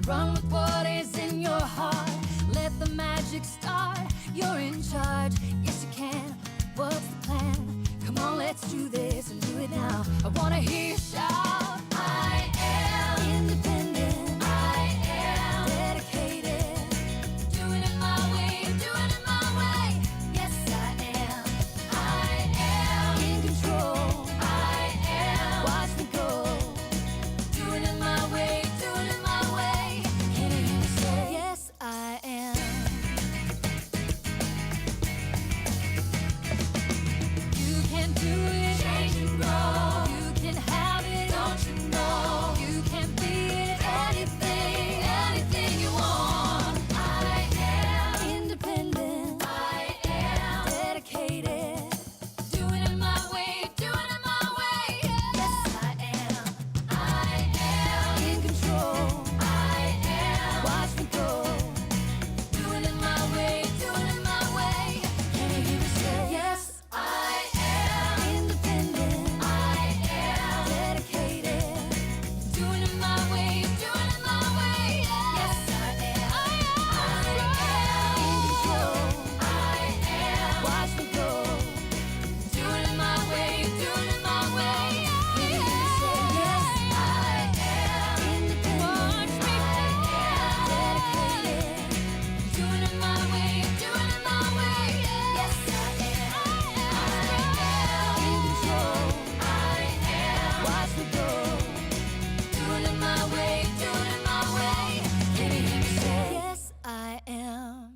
Run with what is in your heart. Let the magic start. You're in charge. Yes, you can. What's the plan? Come on, let's do this and do it now. I wanna hear you shout. I am independent. I am dedicated. Doing it my way. Doing it my way. Yes, I am. I am in control. I am. Watch me go. Doing it my way. Doing it my way. Can you hear me say? Yes, I am. You can do it. Change and grow. You can have it. Don't you know? You can be it. Anything, anything you want. I am independent. I am dedicated. Doing it my way. Doing it my way. Yes, I am. I am in control. I am. Watch me go. Doing it my way. Doing it my way. Can you hear me say? Yes, I am independent. I am dedicated. Doing it my way. Doing it my way. Yes, I am. I am in control. I am. Watch me go. Doing it my way. Doing it my way. Can you hear me say? Yes, I am independent. Watch me dedicated. Doing it my way. Doing it my way. Yes, I am. I am in control. I am. Watch me go. Doing it my way. Doing it my way. Can you hear me say? Yes, I am.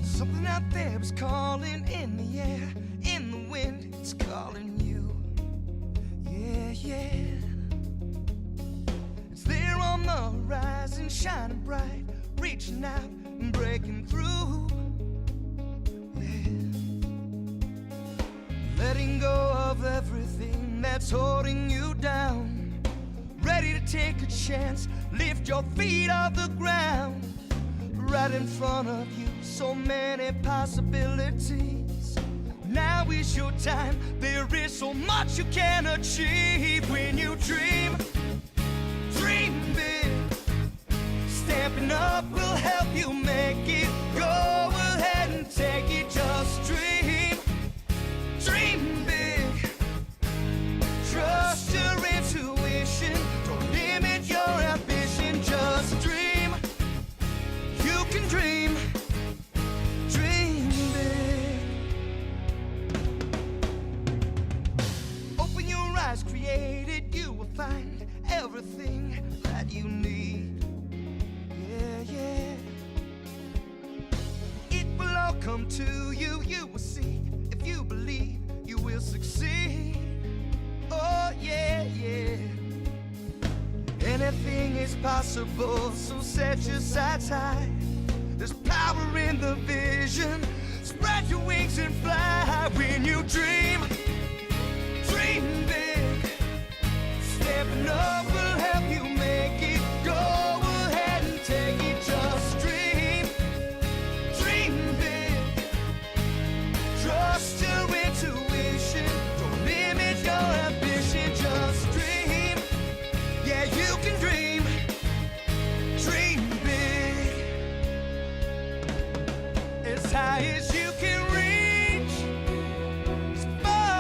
Something out there is calling in the air, in the wind, it's calling you. Yeah, yeah. It's there on the horizon, shining bright, reaching out and breaking through. Yeah. Letting go of everything that's holding you down. Ready to take a chance, lift your feet off the ground. Right in front of you, so many possibilities. Now is your time, there is so much you can achieve. When you dream, dream big. Stampin' Up will help you make it. Go ahead and take it, just dream, dream big. Trust your intuition, don't limit your ambition, just dream. You can dream, dream big. Open your eyes, created, you will find everything that you need. Yeah, yeah. It will all come to you, you will see. If you believe, you will succeed. Oh, yeah, yeah. Anything is possible, so set your sights high. There's power in the vision. Spread your wings and fly. When you dream, dream big. Stampin' Up will help you make it. Go ahead and take it, just dream, dream big. Trust your intuition, don't limit your ambition, just dream. Yeah, you can dream, dream big. As high as you can reach, as far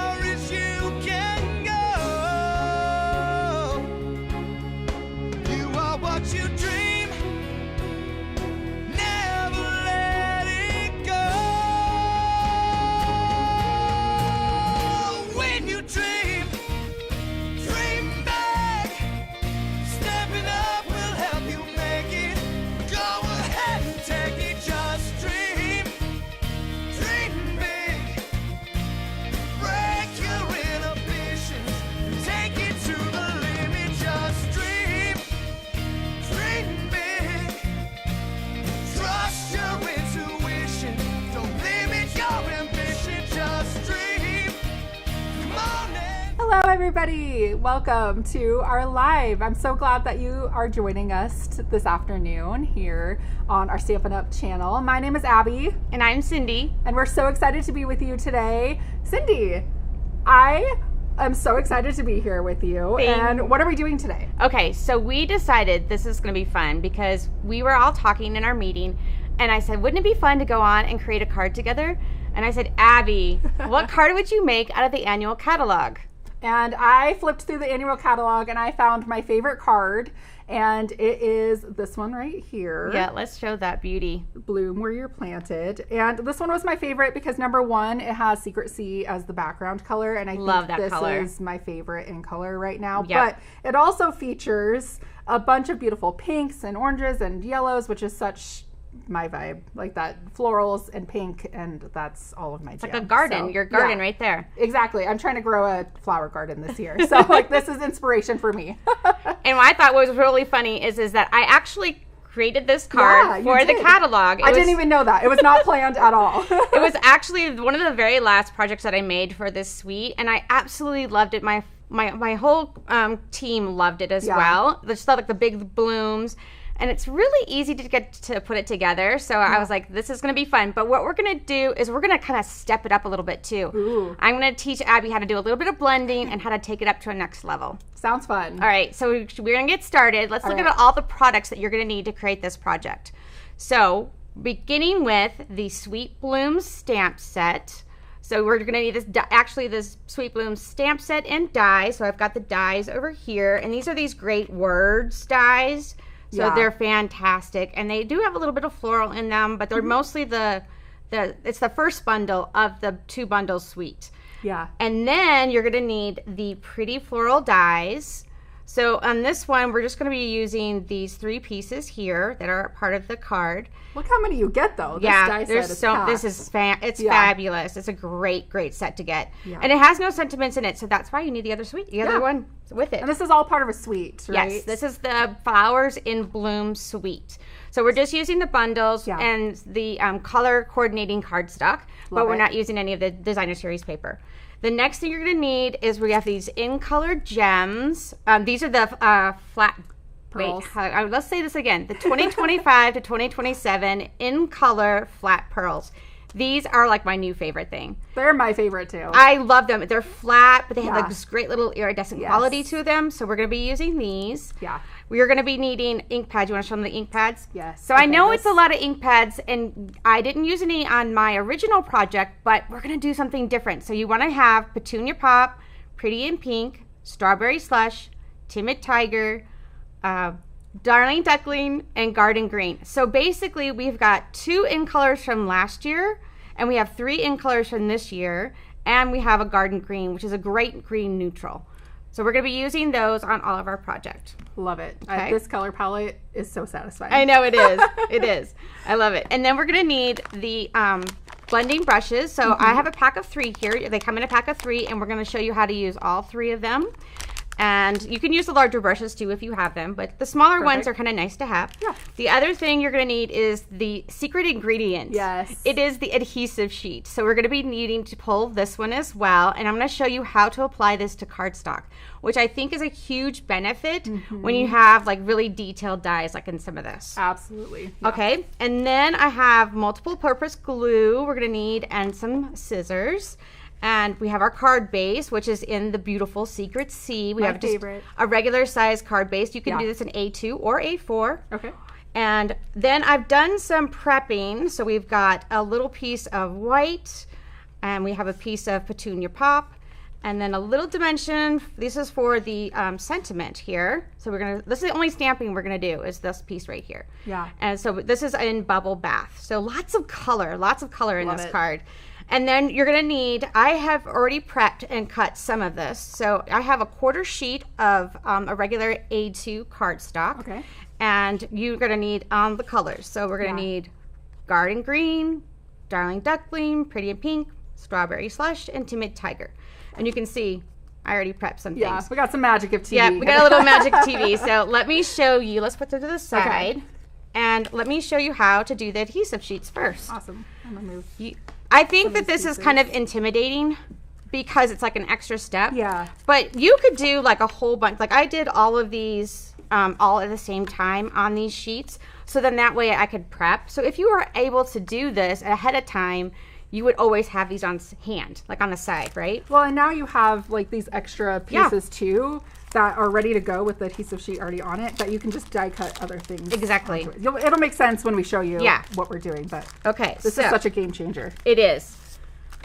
everybody. Welcome to our live. I'm so glad that you are joining us this afternoon here on our Stampin' Up channel. My name is Abby. And I'm Cindy. And we're so excited to be with you today. Cindy, I am so excited to be here with you. And what are we doing today? Okay, so we decided this is going to be fun because we were all talking in our meeting and I said, wouldn't it be fun to go on and create a card together? And I said, Abby, what card would you make out of the annual catalog? And I flipped through the annual catalog and I found my favorite card, and it is this one right here. Yeah, let's show that beauty. Bloom Where You're Planted. And this one was my favorite because number one, it has Secret Sea as the background color, and I love think that this color. is my favorite in color right now. Yep. But it also features a bunch of beautiful pinks and oranges and yellows, which is such my vibe, like that, florals and pink, and that's all of my jam. It's like a garden, so, your garden yeah, right there. Exactly. I'm trying to grow a flower garden this year, so like this is inspiration for me. And what I thought was really funny is that I actually created this card for the catalog. I didn't even know that. It was not planned at all. It was actually one of the very last projects that I made for this suite, and I absolutely loved it. My whole team loved it as well. Just thought like the big blooms. And it's really easy to get to put it together. So I was like, this is going to be fun. But what we're going to do is we're going to kind of step it up a little bit too. Ooh. I'm going to teach Abby how to do a little bit of blending and how to take it up to a next level. Sounds fun. All right, so we're going to get started. Let's look at all the products that you're going to need to create this project. So beginning with the Sweet Blooms stamp set. So we're going to need this Sweet Blooms stamp set and dies. So I've got the dies over here. And these are these great words dies. So they're fantastic, and they do have a little bit of floral in them, but they're mostly it's the first bundle of the 2 bundle suite. Yeah. And then you're gonna need the pretty floral dies. So on this one, we're just gonna be using these 3 pieces here that are part of the card. Look how many you get though. This is fabulous. It's a great set to get. Yeah. And it has no sentiments in it, so that's why you need the other suite, the other one with it. And this is all part of a suite, right? Yes, this is the Flowers in Bloom suite. So we're just using the bundles and the color coordinating cardstock, but we're not using any of the designer series paper. The next thing you're going to need is we have these in color gems. These are the flat pearls. Wait, let's say this again. The 2025 to 2027 in color flat pearls. These are like my new favorite thing. They're my favorite too. I love them. They're flat, but they have like this great little iridescent quality to them. So we're going to be using these. Yeah. We are going to be needing ink pads. You want to show them the ink pads? Yes. So I know it's a lot of ink pads, and I didn't use any on my original project, but we're going to do something different. So you want to have Petunia Pop, Pretty in Pink, Strawberry Slush, Timid Tiger, Darling Duckling, and Garden Green. So basically we've got 2 in colors from last year, and we have 3 in colors from this year, and we have a Garden Green, which is a great green neutral. So we're going to be using those on all of our project. Love it. Okay. This color palette is so satisfying. I know it is. It is. I love it. And then we're going to need the blending brushes. So I have a pack of 3 here. They come in a pack of 3, and we're going to show you how to use all 3 of them. And you can use the larger brushes too if you have them, but the smaller ones are kind of nice to have. Yeah. The other thing you're going to need is the secret ingredient. Yes. It is the adhesive sheet. So we're going to be needing to pull this one as well, and I'm going to show you how to apply this to cardstock, which I think is a huge benefit when you have like really detailed dies like in some of this. Absolutely. Yeah. Okay, and then I have multiple purpose glue we're going to need and some scissors. And we have our card base, which is in the beautiful Secret Sea. We have just a regular size card base. You can do this in A2 or A4. Okay. And then I've done some prepping. So we've got a little piece of white, and we have a piece of Petunia Pop, and then a little dimension. This is for the sentiment here. So this is the only stamping we're gonna do is this piece right here. Yeah. And so this is in Bubble Bath. So lots of color in this card. And then you're going to need, I have already prepped and cut some of this. So I have a 1/4 sheet of a regular A2 cardstock. Okay. And you're going to need the colors. So we're going to need Garden Green, Darling Duckling, Pretty in Pink, Strawberry Slush, and Timid Tiger. And you can see I already prepped some things. Yeah, we got some magic of TV. Yeah, we got a little magic TV. So let me show you. Let's put them to the side. Okay. And let me show you how to do the adhesive sheets first. Awesome. I'm going to move. I think that this is kind of intimidating because it's like an extra step. Yeah. But you could do like a whole bunch. Like I did all of these all at the same time on these sheets. So then that way I could prep. So if you were able to do this ahead of time, you would always have these on hand, like on the side, right? Well, and now you have like these extra pieces too that are ready to go with the adhesive sheet already on it, that you can just die cut other things. Exactly. It'll make sense when we show you what we're doing, but this is such a game changer. It is.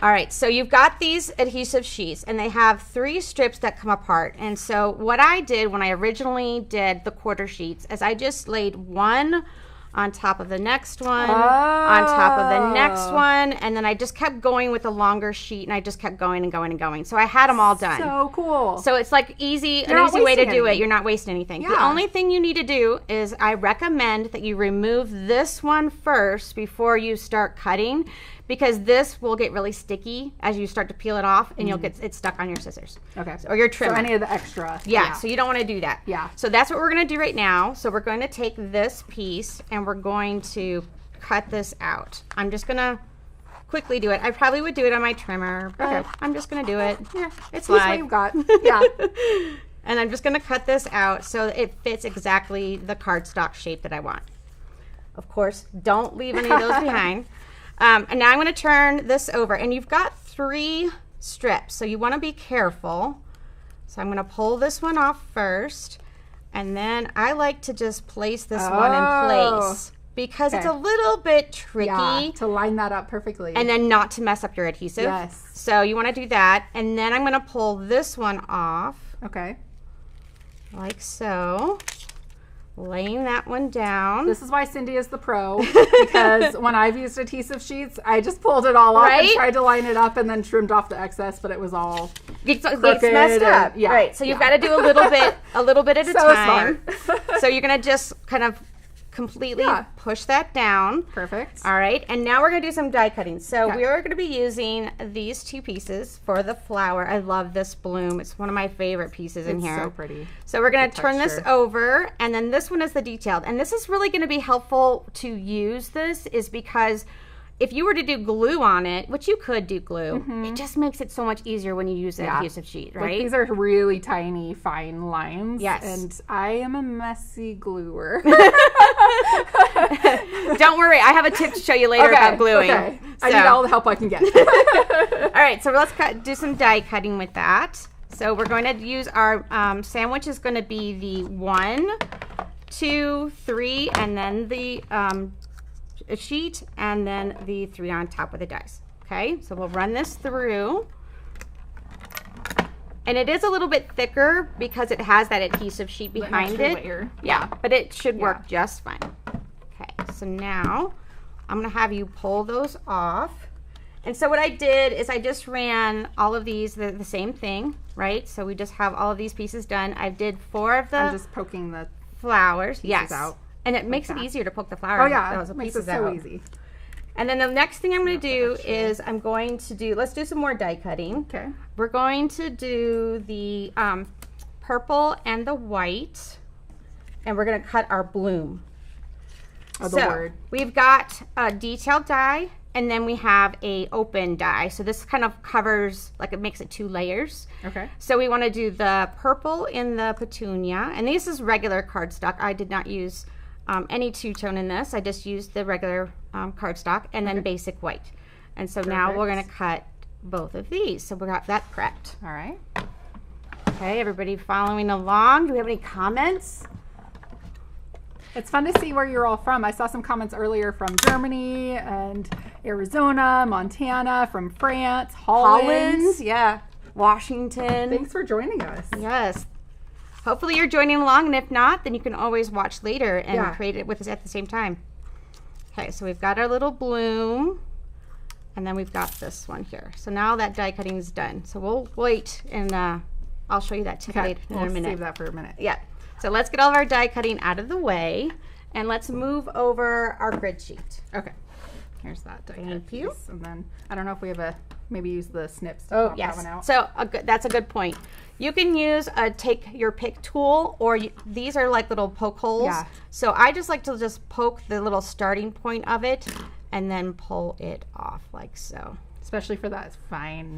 All right, so you've got these adhesive sheets, and they have 3 strips that come apart. And so what I did when I originally did the quarter sheets is I just laid one on top of the next one, on top of the next one, and then I just kept going with the longer sheet, and I just kept going and going and going. So I had them all done. So cool. So it's like an easy way to do it. You're not wasting anything. Yeah. The only thing you need to do is I recommend that you remove this one first before you start cutting, because this will get really sticky as you start to peel it off, and you'll get it stuck on your scissors. Okay. Or your trimmer. So any of the extra. Yeah, so you don't want to do that. Yeah. So that's what we're going to do right now. So we're going to take this piece and we're going to cut this out. I'm just going to quickly do it. I probably would do it on my trimmer, but I'm just going to do it. Yeah, it's live. What you've got. Yeah. And I'm just going to cut this out so it fits exactly the cardstock shape that I want. Of course, don't leave any of those behind. And now I'm going to turn this over, and you've got 3 strips, so you want to be careful. So I'm going to pull this one off first, and then I like to just place this one in place because it's a little bit tricky to line that up perfectly, and then not to mess up your adhesive. Yes. So you want to do that, and then I'm going to pull this one off. Okay. Like so. Laying that one down. This is why Cindy is the pro, because when I've used adhesive sheets, I just pulled it all off and tried to line it up and then trimmed off the excess, but it was all it's messed up. Right. So you've got to do a little bit at a time. Smart. So you're gonna just kind of completely push that down. Perfect. All right, and now we're gonna do some die cutting. So we are gonna be using these 2 pieces for the flower. I love this bloom. It's one of my favorite pieces in here. It's so pretty. So we're gonna turn this over, and then this one is the detailed. And this is really gonna be helpful to use this, is because if you were to do glue on it, which you could do glue, it just makes it so much easier when you use an adhesive sheet, right? Like these are really tiny, fine lines. Yes. And I am a messy gluer. Don't worry, I have a tip to show you later about gluing. Okay. I need all the help I can get. All right, so let's do some die cutting with that. So we're going to use our sandwich is going to be the 1, 2, 3, and then the a sheet, and then the 3 on top of the dies. Okay, so we'll run this through, and it is a little bit thicker because it has that adhesive sheet behind it. Layer. Yeah, but it should work just fine. Okay, so now I'm gonna have you pull those off. And so what I did is I just ran all of these the same thing, right? So we just have all of these pieces done. I did 4 of the I'm just poking the flowers. Yes. out. And it makes it easier to poke the flowers. Oh yeah, those it makes pieces it so out. easy. And then the next thing I'm going to do is I'm going to do, let's do some more die cutting. Okay. We're going to do the purple and the white, and we're going to cut our bloom. Oh, the word. We've got a detailed die, and then we have a open die. So this kind of covers, like it makes it 2 layers. Okay. So we want to do the purple in the petunia, and this is regular cardstock. I did not use any 2-tone in this. I just used the regular cardstock, and then basic white. And so now we're going to cut both of these. So we got that prepped. All right. Okay, everybody following along. Do we have any comments? It's fun to see where you're all from. I saw some comments earlier from Germany and Arizona, Montana, from France, Holland. Yeah, Washington. Thanks for joining us. Yes. Hopefully you're joining along, and if not, then you can always watch later and create it with us at the same time. Okay, so we've got our little bloom, and then we've got this one here. So now that die cutting is done. So we'll wait, and I'll show you that tip later in a minute. Save that for a minute. Yeah. So let's get all of our die cutting out of the way, and let's move over our grid sheet. Okay. Here's that die Thank cut you. piece. And then I don't know if we have maybe use the snips to pop that one out. So that's a good point. You can use a take your pick tool, or these are like little poke holes. Yeah. So I just like to just poke the little starting point of it and then pull it off like so. Especially for that fine,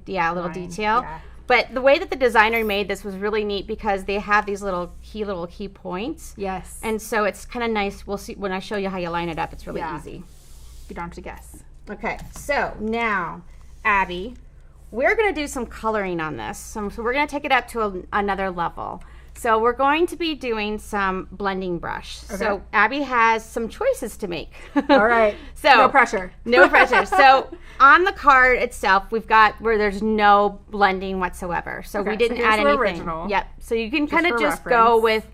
little detail. Yeah. But the way that the designer made this was really neat because they have these little key points. Yes. And so it's kind of nice. We'll see when I show you how you line it up. It's really easy. You don't have to guess. Okay, so now, Abby, we're going to do some coloring on this. So we're going to take it up to another level. So we're going to be doing some blending brush. Okay. So Abby has some choices to make. All right. So no pressure. No pressure. So on the card itself, we've got where there's no blending whatsoever. So we didn't add anything. Original. Yep. So you can kind of just go with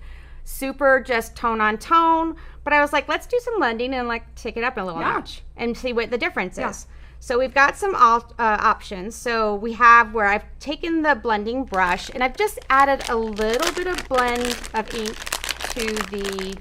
super just tone on tone. But I was like, let's do some blending and like take it up a little notch and see what the difference is. So we've got some options. So we have where I've taken the blending brush and I've just added a little bit of blend of ink to the,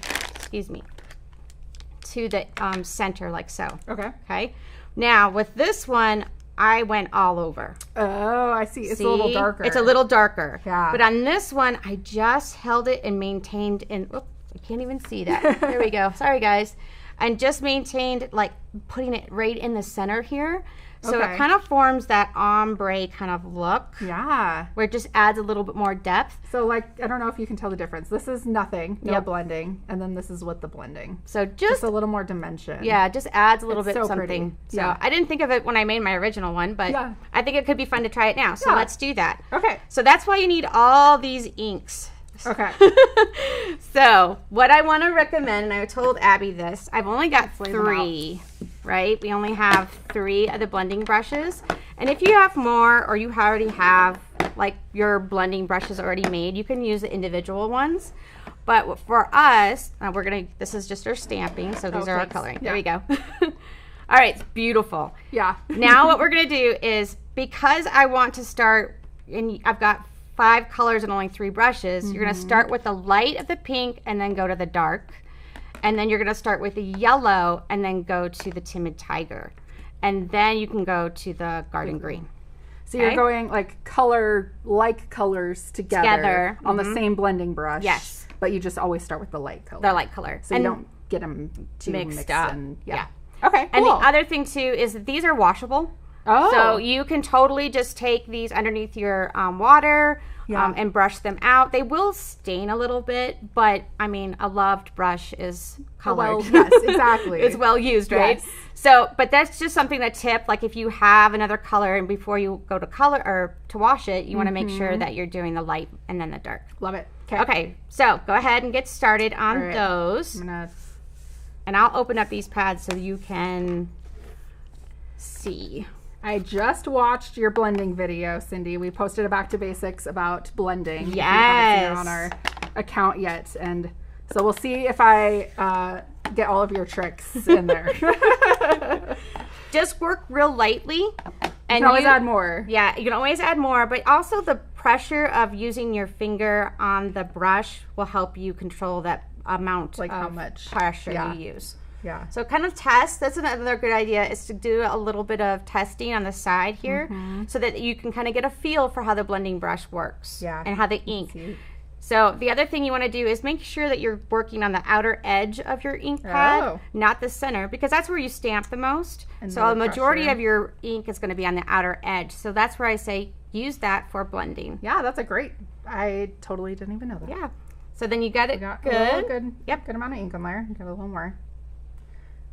to the center like so. Okay. Now with this one, I went all over. Oh, I see. It's a little darker. It's a little darker. Yeah. But on this one, I just held it and maintained in, oops, I can't even see that. There we go. Sorry, guys. And just maintained, like, putting it right in the center here. So it kind of forms that ombre kind of look. Yeah. Where it just adds a little bit more depth. So, like, I don't know if you can tell the difference. This is nothing, no blending. And then this is with the blending. So just a little more dimension. Yeah, just adds a little bit something. Pretty. So I didn't think of it when I made my original one, but I think it could be fun to try it now. So let's do that. Okay. So that's why you need all these inks. Okay. So what I want to recommend, and I told Abby this, I've only got 3, right? We only have 3 of the blending brushes. And if you have more or you already have like your blending brushes already made, you can use the individual ones. But for us, this is just our stamping. So these are our coloring. There we go. All right, it's beautiful. Yeah. Now what we're going to do is, because I want to start, and I've got 5 colors and only 3 brushes, you're going to start with the light of the pink and then go to the dark. And then you're going to start with the yellow and then go to the timid tiger. And then you can go to the garden green. So you're going like colors together on the same blending brush. Yes. But you just always start with the light color. The light color. So you don't get them too mixed up. And, yeah. Okay, cool. And the other thing too is that these are washable. Oh. So you can totally just take these underneath your water and brush them out. They will stain a little bit, but I mean, a loved brush is colored. Well, yes, exactly. It's well used, right? Yes. So, but that's just something that tip, like if you have another color and before you go to color or to wash it, you want to make sure that you're doing the light and then the dark. Love it. Okay, so go ahead and get started on those. And I'll open up these pads so you can see. I just watched your blending video, Cindy. We posted a Back to Basics about blending. Yes. If you haven't seen it on our account yet. And so we'll see if I get all of your tricks in there. Just work real lightly. And you can always add more. Yeah, you can always add more, but also the pressure of using your finger on the brush will help you control that amount of how much pressure you use. Yeah. So kind of test. That's another good idea, is to do a little bit of testing on the side here so that you can kind of get a feel for how the blending brush works and how the ink. So the other thing you want to do is make sure that you're working on the outer edge of your ink pad, not the center, because that's where you stamp the most. And so a majority of your ink is going to be on the outer edge. So that's where I say use that for blending. Yeah, that's a great. I totally didn't even know that. Yeah. So then you got it good. Yep. Good amount of ink on there. Get a little more.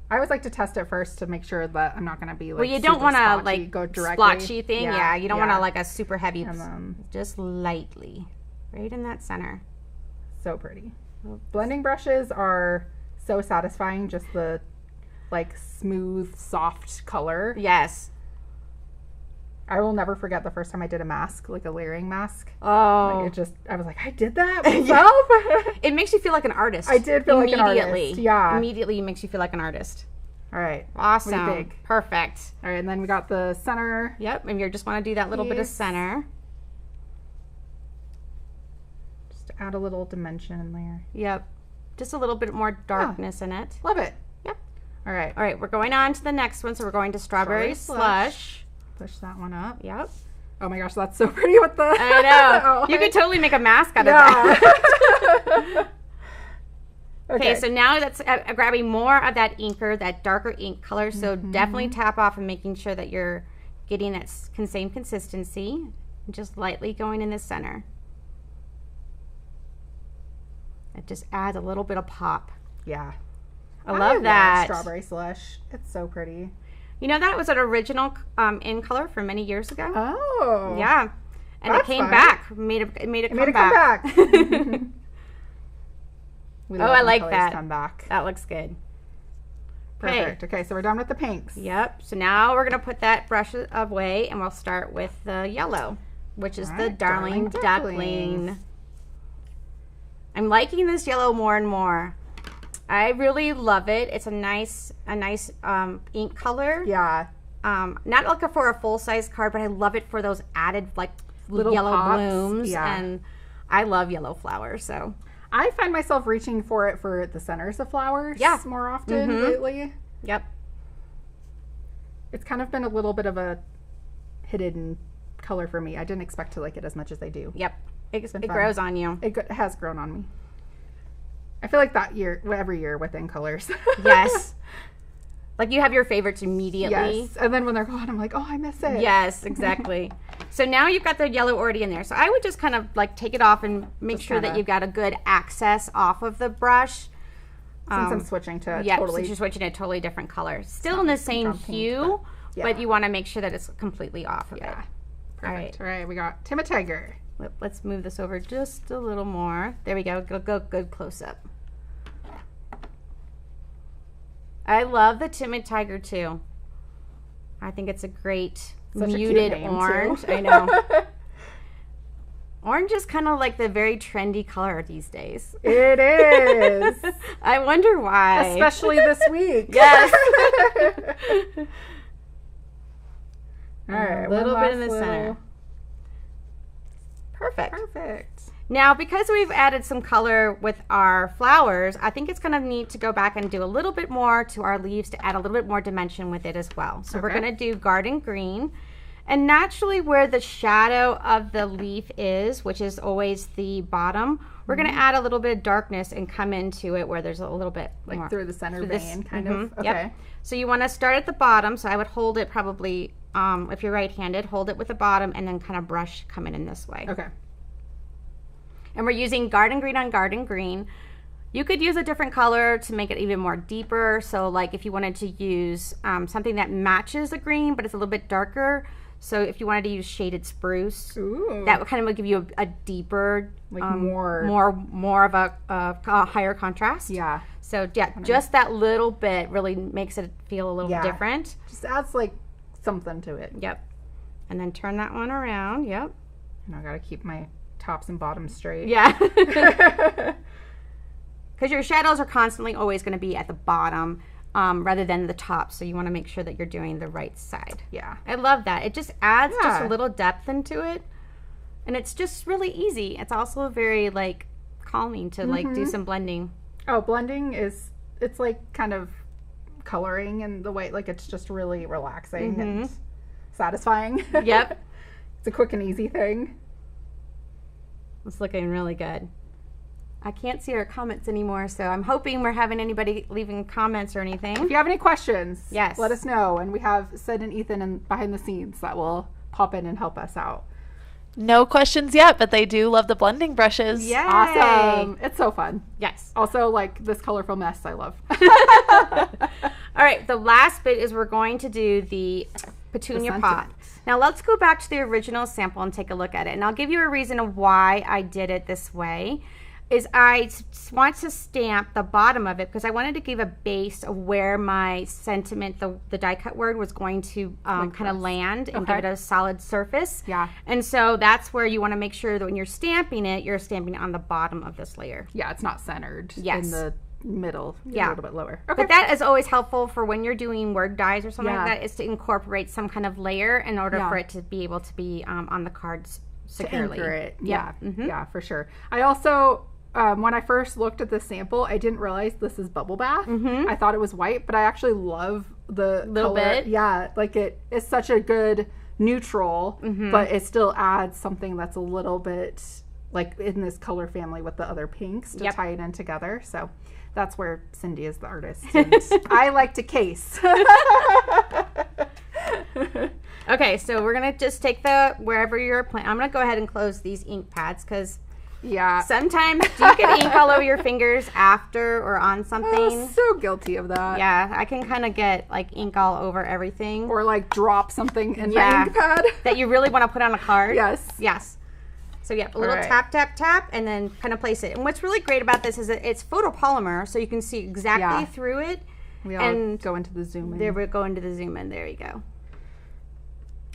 I always like to test it first to make sure that I'm not going to be like, well, you don't want to like go directly. Splotchy thing. Yeah, you don't want to like a super heavy. Just lightly, right in that center. So pretty. Blending brushes are so satisfying. Just the like smooth, soft color. Yes. I will never forget the first time I did a mask, like a layering mask. Oh. Like I was like, I did that myself. It makes you feel like an artist. I did feel like an artist. Yeah. Immediately it makes you feel like an artist. All right. Awesome. Big. Perfect. All right, and then we got the center. Yep, and you just want to do that little bit of center. Just to add a little dimension in there. Yep. Just a little bit more darkness in it. Love it. Yep. All right. All right, we're going on to the next one. So we're going to strawberry slush. Push that one up. Yep. Oh my gosh, that's so pretty with the... I know. You could totally make a mask out of that. Okay, so now that's grabbing more of that inker, that darker ink color. So definitely tap off and making sure that you're getting that same consistency and just lightly going in the center. It just adds a little bit of pop. Yeah. I love that. Strawberry slush. It's so pretty. You know, that was an original in color from many years ago. Oh. Yeah. And it came back. Made a comeback. I like that. Come back. That looks good. Perfect. Okay, so we're done with the pinks. Yep. So now we're going to put that brush away, and we'll start with the yellow, which is the Darling Duckling. I'm liking this yellow more and more. I really love it. It's a nice ink color. Yeah. Not looking for a full-size card, but I love it for those added like little yellow pops. blooms. Yeah. And I love yellow flowers, so. I find myself reaching for it for the centers of flowers more often lately. Yep. It's kind of been a little bit of a hidden color for me. I didn't expect to like it as much as I do. Yep. It grows on you. It has grown on me. I feel like that every year within colors. Yes. Like you have your favorites immediately. Yes. And then when they're gone, I'm like, oh, I miss it. Yes, exactly. So now you've got the yellow already in there. So I would just kind of like take it off and make sure that you've got a good access off of the brush. Since I'm switching to since you're switching to a totally different color. Still in the same hue, but you want to make sure that it's completely off of it. Perfect. All right, we got Timid Tiger. Let's move this over just a little more. There we go. Go good close up. I love the Timid Tiger too. I think it's a great muted orange. I know. Orange is kind of like the very trendy color these days. It is. I wonder why. Especially this week. Yes. All right, a little bit in the center. Perfect. Perfect. Now, because we've added some color with our flowers, I think it's kind of neat to go back and do a little bit more to our leaves to add a little bit more dimension with it as well. So we're going to do Garden Green. And naturally where the shadow of the leaf is, which is always the bottom, we're going to add a little bit of darkness and come into it where there's a little bit like more. Through the center vein, kind of. Okay. Yep. So you want to start at the bottom. So I would hold it probably, if you're right-handed, hold it with the bottom and then kind of brush coming in this way. Okay. And we're using Garden Green on Garden Green. You could use a different color to make it even more deeper. So like if you wanted to use something that matches the green, but it's a little bit darker. So if you wanted to use Shaded Spruce, that would kind of give you a deeper, like more of a higher contrast. Yeah. So yeah, just that little bit really makes it feel a little different. Just adds like something to it. Yep. And then turn that one around. Yep. And I got to keep my tops and bottoms straight. Yeah. Because your shadows are constantly always going to be at the bottom rather than the top. So you want to make sure that you're doing the right side. Yeah. I love that. It just adds just a little depth into it. And it's just really easy. It's also very like calming to like do some blending. Oh, blending it's like kind of coloring in the way, like it's just really relaxing and satisfying. Yep. It's a quick and easy thing. It's looking really good. I can't see our comments anymore, so I'm hoping we're having anybody leaving comments or anything. If you have any questions, yes, let us know. And we have Sid and Ethan behind the scenes that will pop in and help us out. No questions yet, but they do love the blending brushes. Yay. Awesome. It's so fun. Yes. Also, like this colorful mess I love. All right, the last bit is we're going to do the petunia pot. Now let's go back to the original sample and take a look at it. And I'll give you a reason of why I did it this way. Is I want to stamp the bottom of it because I wanted to give a base of where my sentiment, the die cut word, was going to kind of land and give it a solid surface. Yeah. And so that's where you want to make sure that when you're stamping it on the bottom of this layer. Yeah, it's not centered in the middle. Yeah. A little bit lower. Okay. But that is always helpful for when you're doing word dies or something like that, is to incorporate some kind of layer in order for it to be able to be on the cards securely. To anchor it. Yep. Yeah. Yeah, for sure. I also... when I first looked at the sample, I didn't realize this is bubble bath. I thought it was white, but I actually love the little color. bit. Yeah, like it is such a good neutral, but it still adds something that's a little bit like in this color family with the other pinks to tie it in together. So that's where Cindy is the artist. And I like to case. Okay, so we're gonna just take the wherever you're playing. I'm gonna go ahead and close these ink pads because sometimes do you get ink all over your fingers after or on something? Oh, so guilty of that. Yeah, I can kind of get like ink all over everything. Or like drop something in my ink pad. That you really want to put on a card. Yes. So a little tap, tap, tap, and then kind of place it. And what's really great about this is that it's photopolymer, so you can see exactly through it. We all go into the zoom in. There we go into the zoom in. There you go.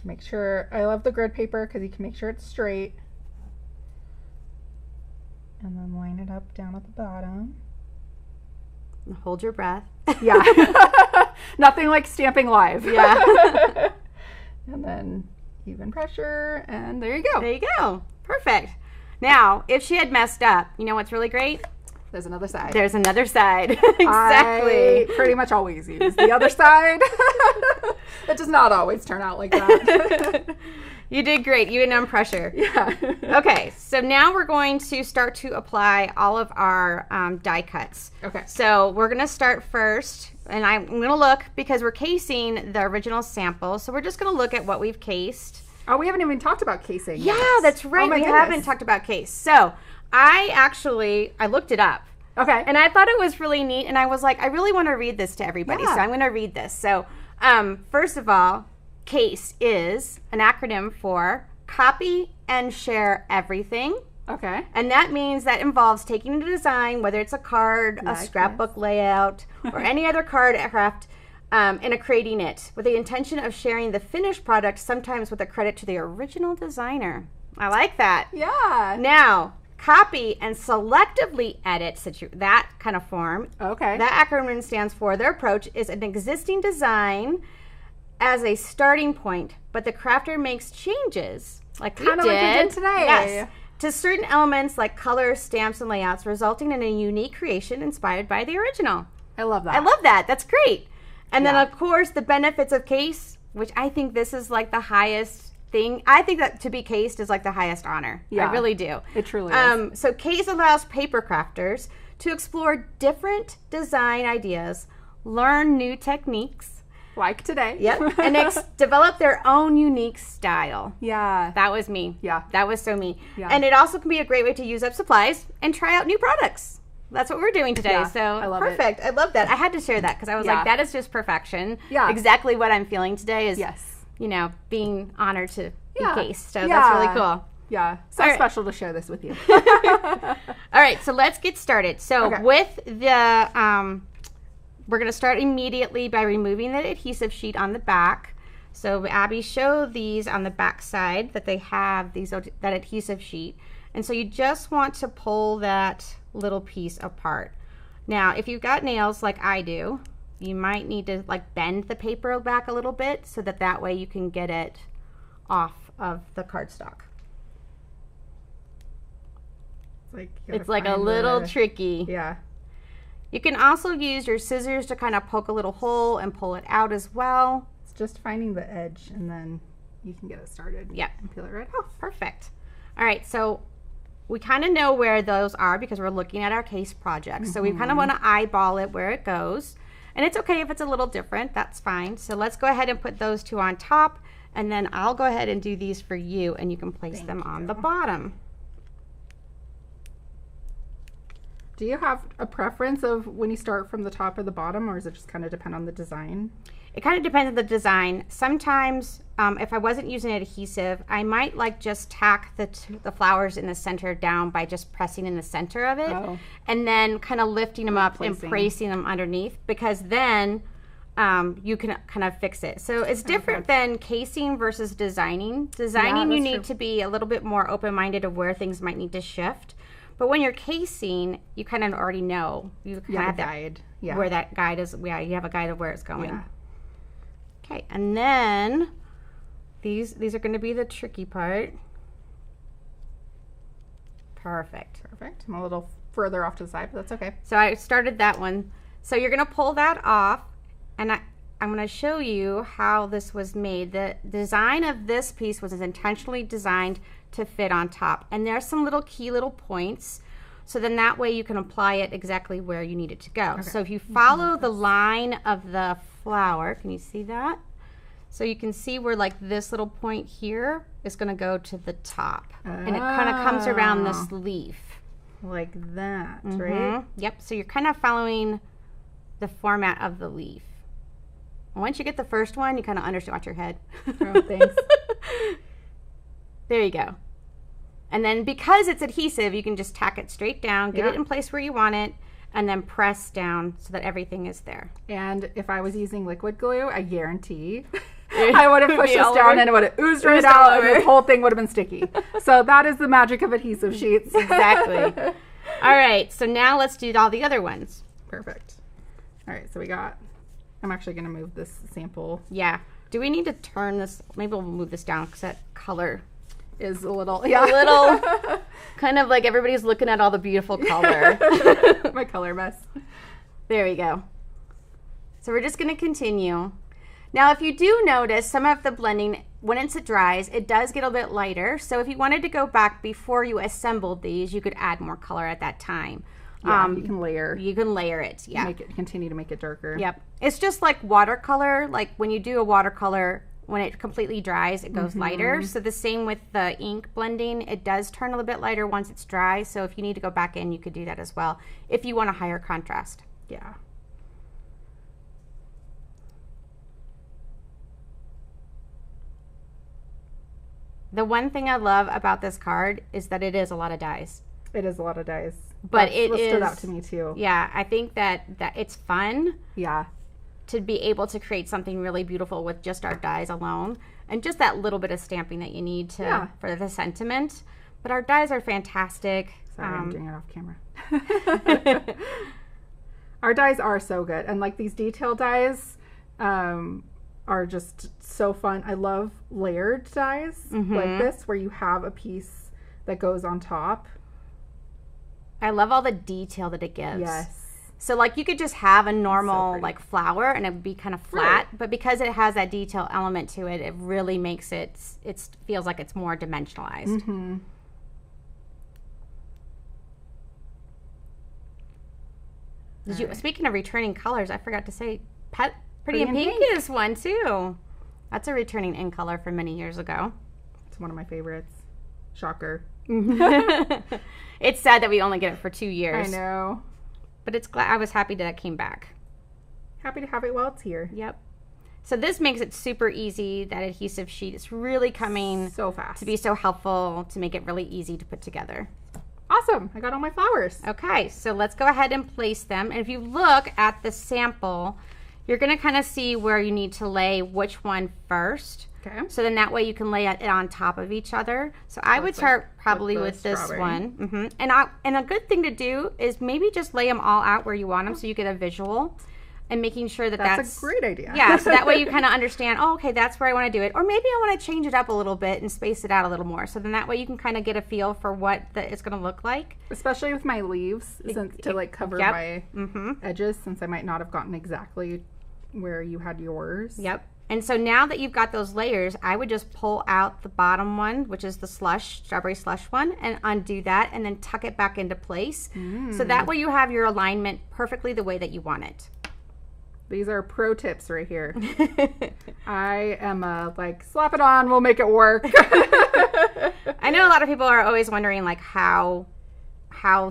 Make sure, I love the grid paper because you can make sure it's straight. And then line it up down at the bottom. And hold your breath. Yeah. Nothing like stamping live. Yeah. And then even pressure, and there you go. There you go. Perfect. Now, if she had messed up, you know what's really great? There's another side. There's another side. Exactly. I pretty much always use the other side. It does not always turn out like that. You did great, even on pressure. Yeah. Okay, so now we're going to start to apply all of our die cuts. Okay. So we're going to start first, and I'm going to look because we're casing the original sample. So we're just going to look at what we've cased. Oh, we haven't even talked about casing Yeah, yet. that's right. We haven't talked about case. So I looked it up. Okay. And I thought it was really neat, and I was like, I really want to read this to everybody, so I'm going to read this. So first of all, CASE is an acronym for Copy and Share Everything. Okay. And that means that involves taking a design, whether it's a card, a scrapbook layout, or any other card craft, and creating it with the intention of sharing the finished product, sometimes with a credit to the original designer. I like that. Yeah. Now, copy and selectively edit that kind of form. Okay. That acronym stands for their approach is an existing design as a starting point, but the crafter makes changes, like we did today. Yes, to certain elements like colors, stamps, and layouts, resulting in a unique creation inspired by the original. I love that. I love that. That's great. And then, of course, the benefits of CASE, which I think this is like the highest thing. I think that to be cased is like the highest honor. Yeah. I really do. It truly is. So CASE allows paper crafters to explore different design ideas, learn new techniques, like today. Yep. And develop their own unique style. Yeah. That was me. Yeah. That was so me. Yeah. And it also can be a great way to use up supplies and try out new products. That's what we're doing today. Yeah, So I love perfect. I love that. I had to share that because I was like, that is just perfection. Yeah. Exactly what I'm feeling today is, Yes. you know, being honored to be cased. So Yeah. that's really cool. Yeah. So All right. special to share this with you. All right. So let's get started. So with the, we're going to start immediately by removing the adhesive sheet on the back. So Abby showed these on the back side that they have that adhesive sheet. And so you just want to pull that little piece apart. Now, if you've got nails like I do, you might need to like bend the paper back a little bit so that way you can get it off of the cardstock. It's like a little tricky. Yeah. You can also use your scissors to kind of poke a little hole and pull it out as well. It's just finding the edge and then you can get it started. Yep. And peel it right off. Perfect. All right, so we kind of know where those are because we're looking at our case project. So we kind of want to eyeball it where it goes. And it's okay if it's a little different, that's fine. So let's go ahead and put those two on top, and then I'll go ahead and do these for you, and you can place them on the bottom. Do you have a preference of when you start from the top or the bottom, or does it just kind of depend on the design? It kind of depends on the design. Sometimes, if I wasn't using adhesive, I might like just tack the flowers in the center down by just pressing in the center of it, and then kind of lifting them up and placing them underneath, because then you can kind of fix it. So it's different than casing versus designing. Designing, you need to be a little bit more open-minded of where things might need to shift. But when you're casing, you kind of already know. You kind of have a guide. Where that guide is. Yeah, you have a guide of where it's going. Yeah. Okay, and then these are going to be the tricky part. Perfect. Perfect. I'm a little further off to the side, but that's okay. So I started that one. So you're going to pull that off, and I'm going to show you how this was made. The design of this piece was intentionally designed to fit on top, and there's some key little points, so then that way you can apply it exactly where you need it to go. So if you follow the line of the flower, can you see that? So you can see where like this little point here is going to go to the top. And it kind of comes around this leaf. Like that, right? Yep. So you're kind of following the format of the leaf. Once you get the first one, you kind of understand. Watch your head. Oh, thanks. There you go. And then because it's adhesive, you can just tack it straight down, get it in place where you want it, and then press down so that everything is there. And if I was using liquid glue, I guarantee I would have pushed this down and it would have oozed right out and this whole thing would have been sticky. So that is the magic of adhesive sheets. Exactly. All right, so now let's do all the other ones. Perfect. All right, so we got, I'm actually going to move this sample. Yeah. Do we need to turn this? Maybe we'll move this down because that color is a little, kind of like everybody's looking at all the beautiful color. My color mess. There we go. So we're just going to continue. Now, if you do notice some of the blending, when it dries, it does get a bit lighter. So if you wanted to go back before you assembled these, you could add more color at that time. Yeah, you can layer. You can layer it, yeah. Continue to make it darker. Yep. It's just like watercolor. Like when you do a watercolor, when it completely dries, it goes lighter. So the same with the ink blending. It does turn a little bit lighter once it's dry. So if you need to go back in, you could do that as well if you want a higher contrast. Yeah. The one thing I love about this card is that it is a lot of dyes. It is a lot of dyes. But That's it what is, stood out to me too. Yeah, I think that it's fun. Yeah. To be able to create something really beautiful with just our dyes alone, and just that little bit of stamping that you need to for the sentiment. But our dyes are fantastic. Sorry, I'm doing it off camera. Our dyes are so good, and like these detail dyes are just so fun. I love layered dyes like this, where you have a piece that goes on top. I love all the detail that it gives. Yes. So like you could just have a normal like flower and it would be kind of flat, but because it has that detail element to it, it really makes it feels like it's more dimensionalized. Speaking of returning colors, I forgot to say Pretty in Pink is one too. That's a returning in color from many years ago. It's one of my favorites. Shocker. It's sad that we only get it for 2 years. I know. But I was happy that it came back. Happy to have it while it's here. Yep. So this makes it super easy. That adhesive sheet is really coming so fast to be so helpful to make it really easy to put together. Awesome. I got all my flowers. Okay, so let's go ahead and place them. And if you look at the sample, you're going to kind of see where you need to lay which one first. Okay. So then that way you can lay it on top of each other. So I would start probably with this one. And a good thing to do is maybe just lay them all out where you want them so you get a visual. And making sure that that's a great idea. Yeah, so that way you kind of understand, oh, okay, that's where I want to do it. Or maybe I want to change it up a little bit and space it out a little more. So then that way you can kind of get a feel for what it's going to look like. Especially with my leaves, to like cover my edges, since I might not have gotten exactly where you had yours. Yep. And so now that you've got those layers, I would just pull out the bottom one, which is the strawberry slush one, and undo that and then tuck it back into place. So that way you have your alignment perfectly the way that you want it. These are pro tips right here. I am like, slap it on, we'll make it work. I know a lot of people are always wondering like how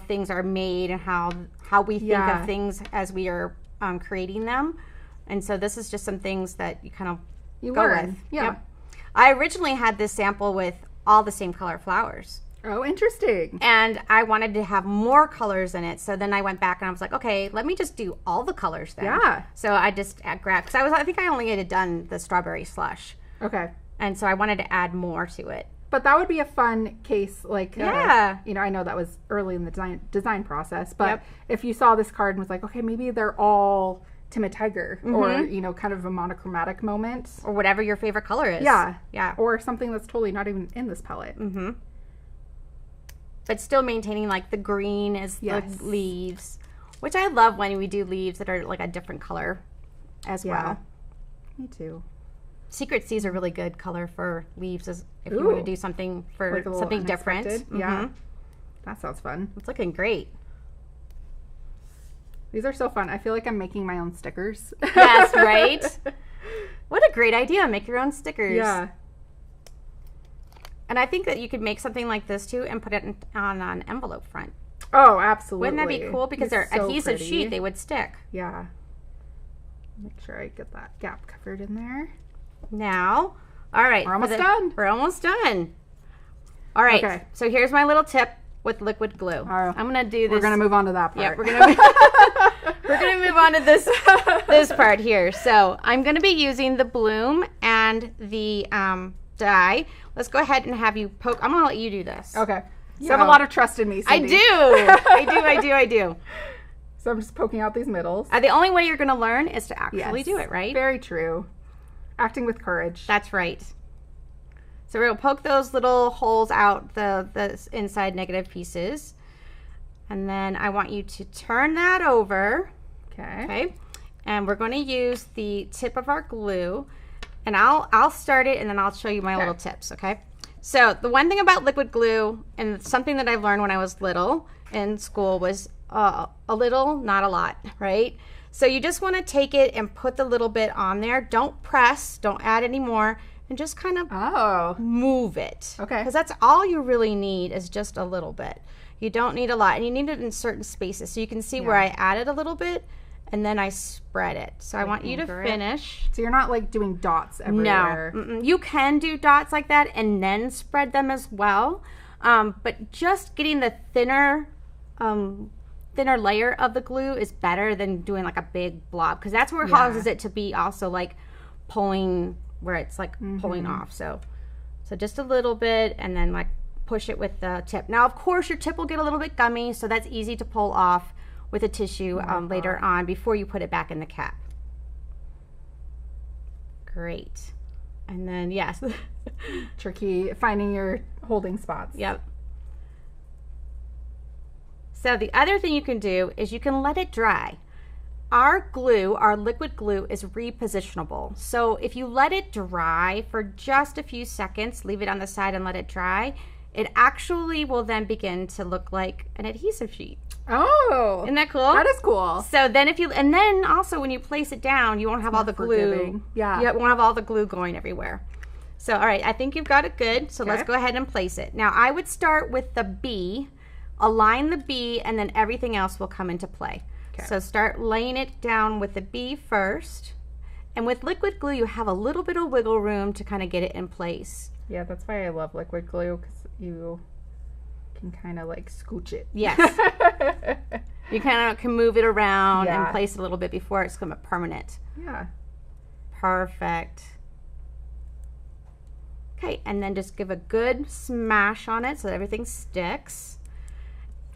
things are made and how we think of things as we are creating them. And so this is just some things that you kind of go learn with. Yeah. Yep. I originally had this sample with all the same color flowers. Oh, interesting. And I wanted to have more colors in it. So then I went back and I was like, okay, let me just do all the colors then. Yeah. So I just grabbed, because I think I only had done the strawberry slush. Okay. And so I wanted to add more to it. But that would be a fun case, like, yeah. I know that was early in the design process, but if you saw this card and was like, okay, maybe they're all Timid Tiger or, kind of a monochromatic moment. Or whatever your favorite color is. Yeah. Yeah. Or something that's totally not even in this palette. But still maintaining like the green as the leaves, which I love when we do leaves that are like a different color as well. Me too. Secret Seas are really good color for leaves if you want to do something for like something different. Yeah. That sounds fun. It's looking great. These are so fun. I feel like I'm making my own stickers. Yes, right? What a great idea. Make your own stickers. Yeah. And I think that you could make something like this too and put it on an envelope front. Oh, absolutely. Wouldn't that be cool? Because they're so adhesive pretty. sheet, they would stick. Yeah. Make sure I get that gap covered in there. Now, all right. We're almost done. We're almost done. All right. Okay. So here's my little tip with liquid glue. I'm going to do this. We're going to move on to that part. Yeah, we're going to move on to this part here. So I'm going to be using the bloom and the die. Let's go ahead and have you poke. I'm going to let you do this. Okay. You have a lot of trust in me, Cindy. I do. So I'm just poking out these middles. The only way you're going to learn is to actually do it, right? Very true. Acting with courage. That's right. So we're going to poke those little holes out, the inside negative pieces. And then I want you to turn that over. Okay. And we're going to use the tip of our glue. And I'll start it and then I'll show you my little tips, okay? So the one thing about liquid glue, and something that I've learned when I was little in school, was a little, not a lot, right? So you just want to take it and put the little bit on there. Don't press, don't add any more, and just kind of move it. Okay. Because that's all you really need is just a little bit. You don't need a lot, and you need it in certain spaces. So you can see where I added a little bit, and then I spread it. So I want you to finish. So you're not like doing dots everywhere. No. You can do dots like that and then spread them as well. But just getting the thinner layer of the glue is better than doing like a big blob, because that's where it causes it to be also like pulling, where it's like pulling off. So just a little bit, and then like push it with the tip. Now, of course, your tip will get a little bit gummy, so that's easy to pull off with a tissue later on before you put it back in the cap. Great. And then, yes. Tricky finding your holding spots. Yep. So the other thing you can do is you can let it dry. Our glue, our liquid glue, is repositionable. So if you let it dry for just a few seconds, leave it on the side and let it dry, it actually will then begin to look like an adhesive sheet. Oh, isn't that cool? That is cool. So then and then also when you place it down, you won't have all the glue. Yeah. You won't have all the glue going everywhere. So, all right, I think you've got it good. So let's go ahead and place it. Now, I would start with the B, align the B, and then everything else will come into play. Okay. So start laying it down with the B first. And with liquid glue, you have a little bit of wiggle room to kind of get it in place. Yeah, that's why I love liquid glue, because you can kind of like scooch it. Yes. You kind of can move it around and place it a little bit before it's going to be permanent. Yeah. Perfect. Okay, and then just give a good smash on it so that everything sticks.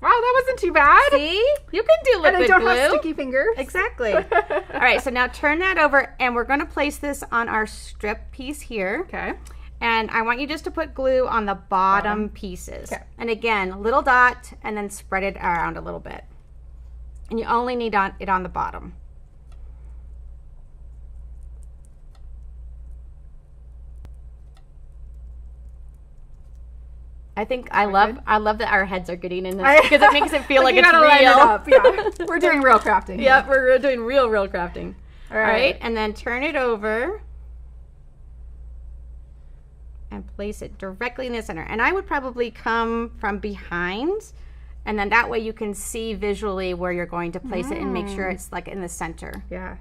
Wow, that wasn't too bad. See? You can do liquid glue. And I don't have sticky fingers. Exactly. All right, so now turn that over, and we're going to place this on our strip piece here. Okay. And I want you just to put glue on the bottom pieces. Okay. And again, a little dot, and then spread it around a little bit. And you only need it on the bottom. I think I love that our heads are getting in this, because it makes it feel like it's real. Line it up. Yeah. We're doing real crafting. Yep, we're doing real crafting. All right, and then turn it over and place it directly in the center. And I would probably come from behind, and then that way you can see visually where you're going to place it and make sure it's like in the center. Yeah.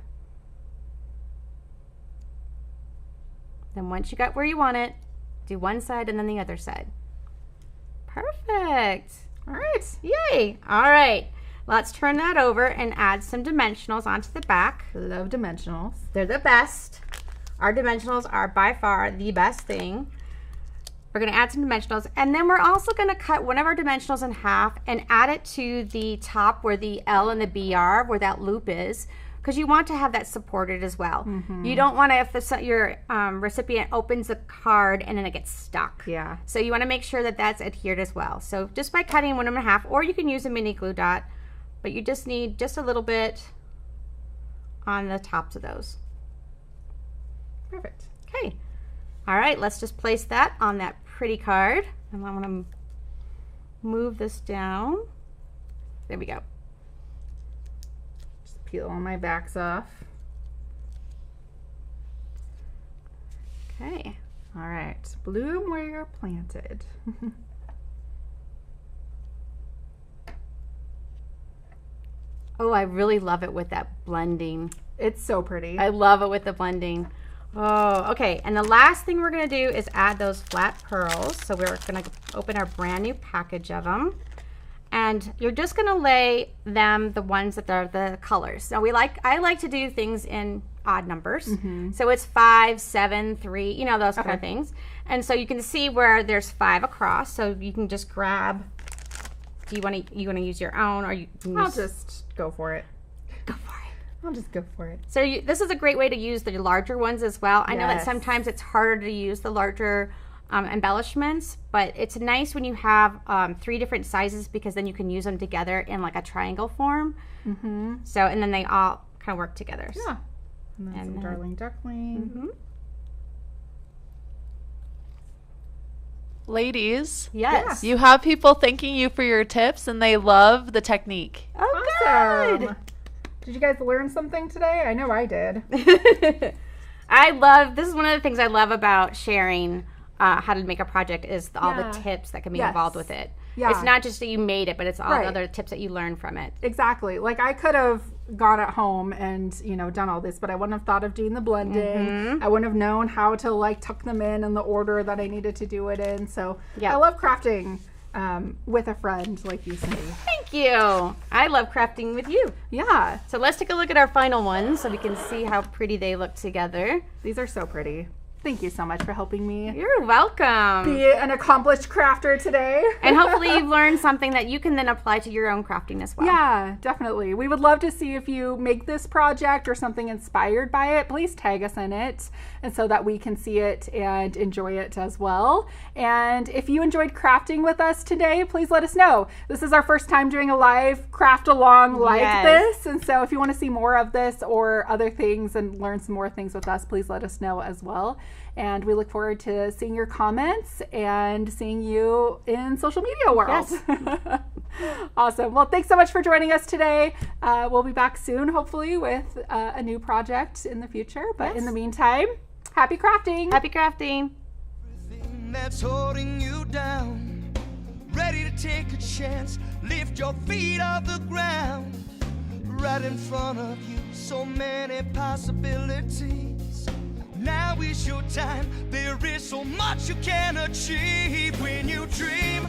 Then once you got where you want it, do one side and then the other side. Perfect. All right. Yay. All right. Let's turn that over and add some dimensionals onto the back. Love dimensionals. They're the best. Our dimensionals are by far the best thing. We're going to add some dimensionals, and then we're also going to cut one of our dimensionals in half and add it to the top where the L and the B are, where that loop is, because you want to have that supported as well. You don't want to, if your recipient opens the card and then it gets stuck. Yeah. So you want to make sure that that's adhered as well. So just by cutting one in half, or you can use a mini glue dot, but you just need just a little bit on the tops of those. Perfect. Okay. All right, let's just place that on that pretty card. And I want to move this down. There we go. Just peel all my backs off. Okay. All right. Bloom where you're planted. Oh, I really love it with that blending. It's so pretty. I love it with the blending. Oh, okay. And the last thing we're going to do is add those flat pearls. So we're going to open our brand new package of them. And you're just going to lay them, the ones that are the colors. So I like to do things in odd numbers. So it's 5, 7, 3, you know, those kind of things. And so you can see where there's 5 across. So you can just grab. Do you want to use your own, or you can use... I'll just go for it. Go for it. I'll just go for it. So this is a great way to use the larger ones as well. I know that Yes. sometimes it's harder to use the larger embellishments, but it's nice when you have 3 different sizes, because then you can use them together in like a triangle form. So, and then they all kind of work together. Yeah. And then some darling duckling. Ladies, Yes. you have people thanking you for your tips, and they love the technique. Oh, Awesome. good. Did you guys learn something today? I know I did. This is one of the things I love about sharing how to make a project is all the Yeah. tips that can be Yes. involved with it. Yeah. It's not just that you made it, but it's all Right. the other tips that you learn from it. Exactly. Like I could have gone at home and, done all this, but I wouldn't have thought of doing the blending. I wouldn't have known how to like tuck them in the order that I needed to do it in. So Yeah. I love crafting with a friend like you, Cindy. Thank you. I love crafting with you. Yeah. So let's take a look at our final ones so we can see how pretty they look together. These are so pretty. Thank you so much for helping me You're welcome. be an accomplished crafter today. And hopefully you've learned something that you can then apply to your own crafting as well. Yeah, definitely. We would love to see if you make this project or something inspired by it. Please tag us in it, and so that we can see it and enjoy it as well. And if you enjoyed crafting with us today, please let us know. This is our first time doing a live craft along like Yes. this. And so if you want to see more of this or other things and learn some more things with us, please let us know as well. And we look forward to seeing your comments and seeing you in social media world. Yes. Awesome. Well, thanks so much for joining us today. We'll be back soon, hopefully, with a new project in the future. But in the meantime, happy crafting. Happy crafting. Everything that's holding you down, ready to take a chance, lift your feet off the ground. Right in front of you, so many possibilities. Now is your time, there is so much you can achieve when you dream.